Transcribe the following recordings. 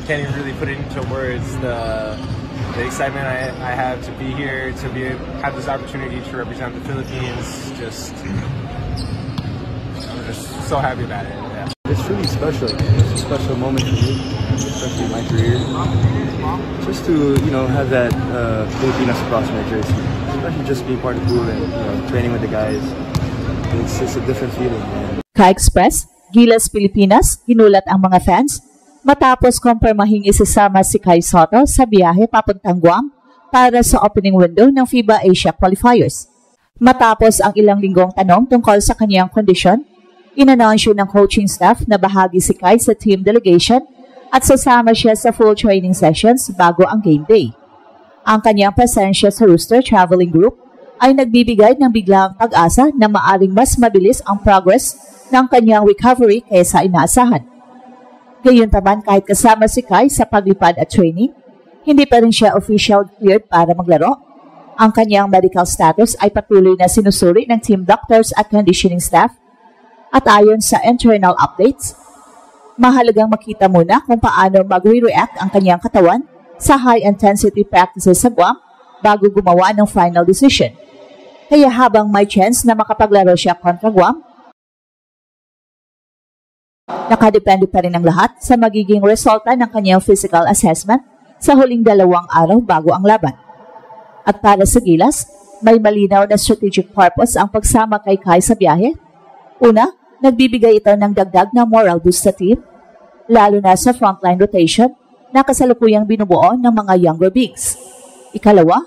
can't even really put it into words. The excitement I have to be here, to have this opportunity to represent the Philippines. I'm just so happy about it. Yeah. It's really special. It's a special moment for me, especially in my career. Just to have that Filipinas across my jersey, especially just being part of the pool and training with the guys. It's a different feeling. Kai Express, Gilas Pilipinas, ginulat ang mga fans matapos kumpirmahing isasama si Kai Sotto sa biyahe papuntang Guam para sa opening window ng FIBA Asia Qualifiers. Matapos ang ilang linggong tanong tungkol sa kanyang kondisyon, inanonsyo ng coaching staff na bahagi si Kai sa team delegation at sasama siya sa full training sessions bago ang game day. Ang kanyang presensya sa Rooster Traveling Group ay nagbibigay ng biglang pag-asa na maaring mas mabilis ang progress ng kanyang recovery kaysa inaasahan. Gayunpaman, kahit kasama si Kai sa paglipad at training, hindi pa rin siya official cleared para maglaro. Ang kanyang medical status ay patuloy na sinusuri ng team doctors at conditioning staff. At ayon sa internal updates, mahalagang makita muna kung paano magre-react ang kanyang katawan sa high-intensity practices sa Guam bago gumawa ng final decision. Kaya habang may chance na makapaglaro siya kontra Guam, nakadepende pa rin ang lahat sa magiging resulta ng kanyang physical assessment sa huling 2 araw bago ang laban. At para sa Gilas, may malinaw na strategic purpose ang pagsama kay Kai sa biyahe. Una, nagbibigay ito ng dagdag na moral boost sa team, lalo na sa frontline rotation na kasalukuyang binubuo ng mga younger bigs. Ikalawa,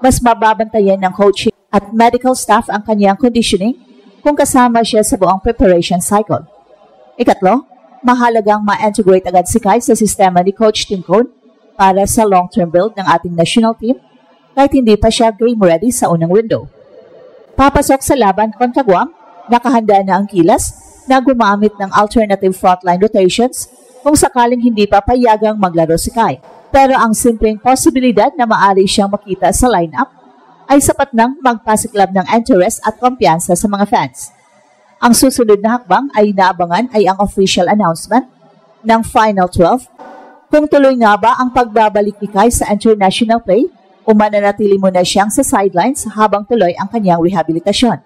mas mababantayan ng coaching at medical staff ang kanyang conditioning kung kasama siya sa buong preparation cycle. Ikatlo, mahalagang ma-integrate agad si Kai sa sistema ni Coach Tim Cone para sa long-term build ng ating national team kahit hindi pa siya game ready sa unang window. Papasok sa laban kontra Guam, nakahanda na ang Gilas na gumamit ng alternative frontline rotations kung sakaling hindi pa payagang maglaro si Kai. Pero ang simpleng posibilidad na maaari siyang makita sa lineup ay sapat nang magpasiklab ng interest at kumpiyansa sa mga fans. Ang susunod na hakbang ay inaabangan ay ang official announcement ng Final 12 kung tuloy nga ba ang pagbabalik ni Kai sa international play o mananatili muna siyang sa sidelines habang tuloy ang kanyang rehabilitasyon.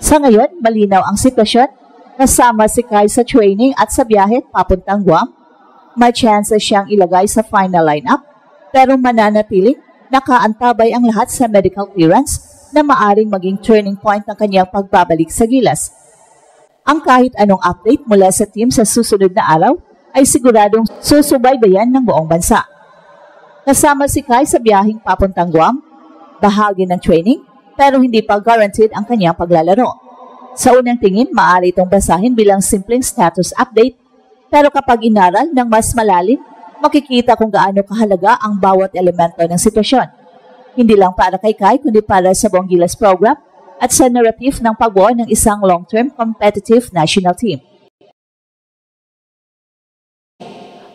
Sa ngayon, malinaw ang sitwasyon. Kasama si Kai sa training at sa biyahe papuntang Guam. May chance siyang ilagay sa final lineup pero mananatiling nakaantabay ang lahat sa medical clearance na maaring maging turning point ng kanyang pagbabalik sa Gilas. Ang kahit anong update mula sa team sa susunod na araw ay siguradong susubaybayan ng buong bansa. Kasama si Kai sa biyaheng papuntang Guam, bahagi ng training pero hindi pa guaranteed ang kanyang paglalaro. Sa unang tingin, maaari itong basahin bilang simpleng status update pero kapag inaral ng mas malalim, makikita kung gaano kahalaga ang bawat elemento ng sitwasyon. Hindi lang para kay Kai kundi para sa buong Gilas program at sa narrative ng pagbuo ng isang long-term competitive national team.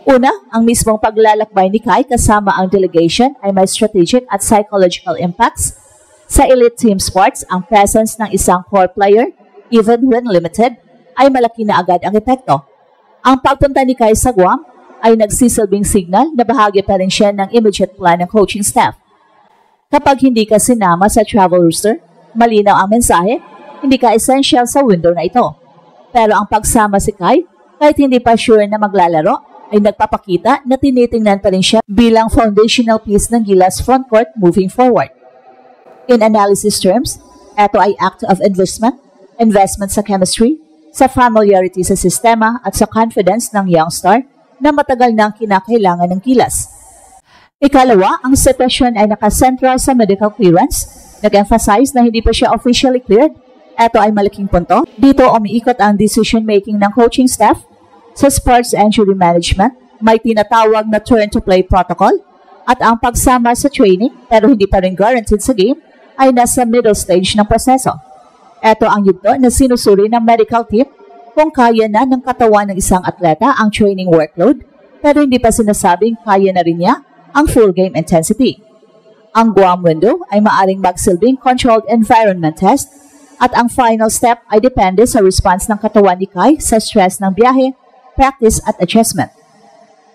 Una, ang mismong paglalakbay ni Kai kasama ang delegation ay may strategic at psychological impacts. Sa elite team sports, ang presence ng isang core player, even when limited, ay malaki na agad ang epekto. Ang pagpunta ni Kai sa Guam ay nagsisilbing signal na bahagi pa rin siya ng immediate plan ng coaching staff. Kapag hindi ka sinama sa travel rooster, malinaw ang mensahe, hindi ka essential sa window na ito. Pero ang pagsama si Kai, kahit hindi pa sure na maglalaro, ay nagpapakita na tinitingnan pa rin siya bilang foundational piece ng Gilas frontcourt moving forward. In analysis terms, ito ay act of investment sa chemistry, sa familiarity sa sistema at sa confidence ng young star na matagal nang kinakailangan ng Gilas. Ikalawa, ang sitwasyon ay nakasentral sa medical clearance. Nag-emphasize na hindi pa siya officially cleared. Ito ay malaking punto. Dito umiikot ang decision-making ng coaching staff. Sa sports injury management, may tinatawag na turn-to-play protocol at ang pagsama sa training pero hindi pa rin guaranteed sa game ay nasa middle stage ng proseso. Ito ang yugto na sinusuri ng medical team kung kaya na ng katawan ng isang atleta ang training workload pero hindi pa sinasabing kaya na rin niya ang full game intensity. Ang Guam window ay maaring magsilbing controlled environment test at ang final step ay depende sa response ng katawan ni Kai sa stress ng biyahe, practice at adjustment.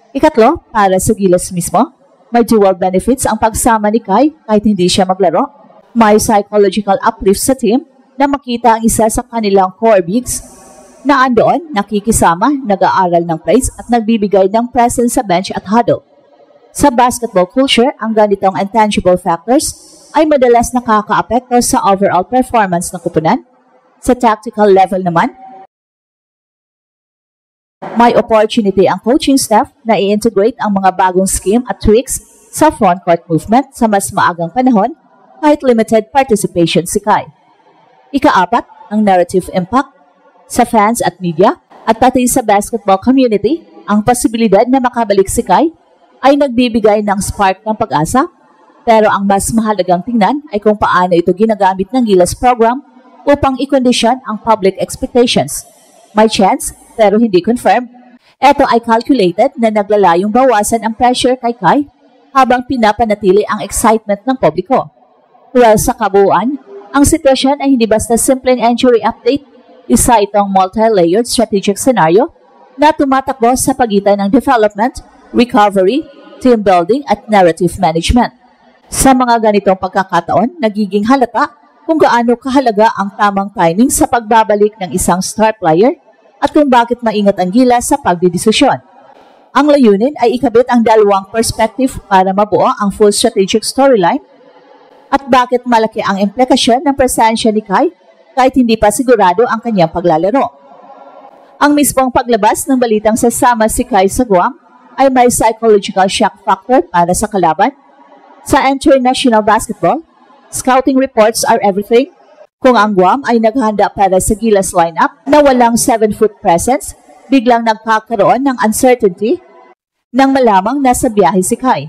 Ikatlo, para sa Gilas mismo, may dual benefits ang pagsama ni Kai kahit hindi siya maglaro. May psychological uplift sa team na makita ang isa sa kanilang core bigs na andoon, nakikisama, nag-aaral ng plays at nagbibigay ng presence sa bench at huddle. Sa basketball culture, ang ganitong intangible factors ay madalas nakaka-apekto sa overall performance ng kupunan. Sa tactical level naman, may opportunity ang coaching staff na i-integrate ang mga bagong scheme at tricks sa front-court movement sa mas maagang panahon kahit limited participation si Kai. Ika-apat, ang narrative impact sa fans at media at pati sa basketball community, ang posibilidad na makabalik si Kai ay nagbibigay ng spark ng pag-asa, pero ang mas mahalagang tingnan ay kung paano ito ginagamit ng Gilas program upang i-condition ang public expectations. May chance, pero hindi confirmed. Ito ay calculated na naglalayong bawasan ang pressure kay Kai habang pinapanatili ang excitement ng publiko. Well, sa kabuuan, ang sitwasyon ay hindi basta simpleng injury update, isa itong multi-layered strategic scenario na tumatakbo sa pagitan ng development, recovery, team building at narrative management. Sa mga ganitong pagkakataon, nagiging halata kung gaano kahalaga ang tamang timing sa pagbabalik ng isang star player at kung bakit maingat ang Gilas sa pagdidesisyon. Ang layunin ay ikabit ang dalawang perspective para mabuo ang full strategic storyline at bakit malaki ang implikasyon ng presensya ni Kai kahit hindi pa sigurado ang kanyang paglalaro. Ang mismong paglabas ng balitang sasama si Kai sa Guam ay may psychological shock factor para sa kalaban. Sa international basketball, scouting reports are everything. Kung ang Guam ay naghahanda para sa Gilas lineup na walang 7-foot presence, biglang nagkakaroon ng uncertainty nang malamang nasa biyahe si Kai.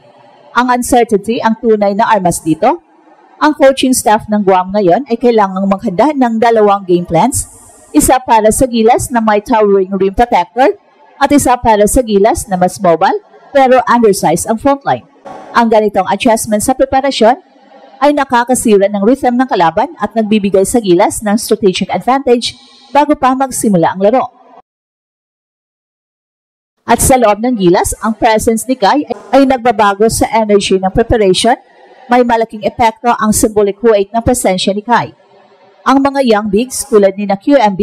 Ang uncertainty ang tunay na armas dito. Ang coaching staff ng Guam ngayon ay kailangang maghanda ng dalawang game plans, isa para sa Gilas na may towering rim protector at isa para sa Gilas na mas mobile pero undersized ang frontline. Ang ganitong adjustment sa preparasyon ay nakakasira ng rhythm ng kalaban at nagbibigay sa Gilas ng strategic advantage bago pa magsimula ang laro. At sa loob ng Gilas, ang presence ni Kai ay nagbabago sa energy ng preparation. May malaking epekto ang symbolic weight ng presensya ni Kai. Ang mga young bigs tulad ni na QMB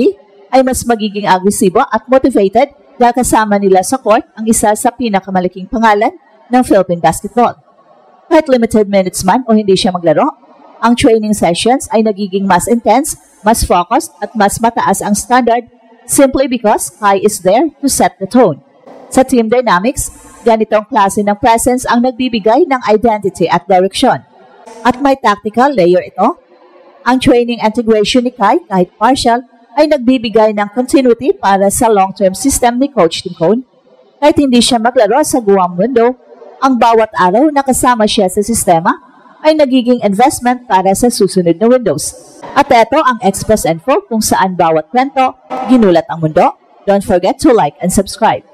ay mas magiging agresibo at motivated dahil kasama nila sa court ang isa sa pinakamalaking pangalan ng Philippine basketball. Kahit limited minutes man o hindi siya maglaro, ang training sessions ay nagiging mas intense, mas focused at mas mataas ang standard simply because Kai is there to set the tone. Sa team dynamics, ganitong klase ng presence ang nagbibigay ng identity at direction. At may tactical layer ito. Ang training integration ni Kai, kahit partial, ay nagbibigay ng continuity para sa long-term system ni Coach Tincone. Kahit hindi siya maglaro sa Guam window, ang bawat araw na kasama siya sa sistema ay nagiging investment para sa susunod na windows. At ito ang Express Info kung saan bawat kwento ginulat ang mundo. Don't forget to like and subscribe.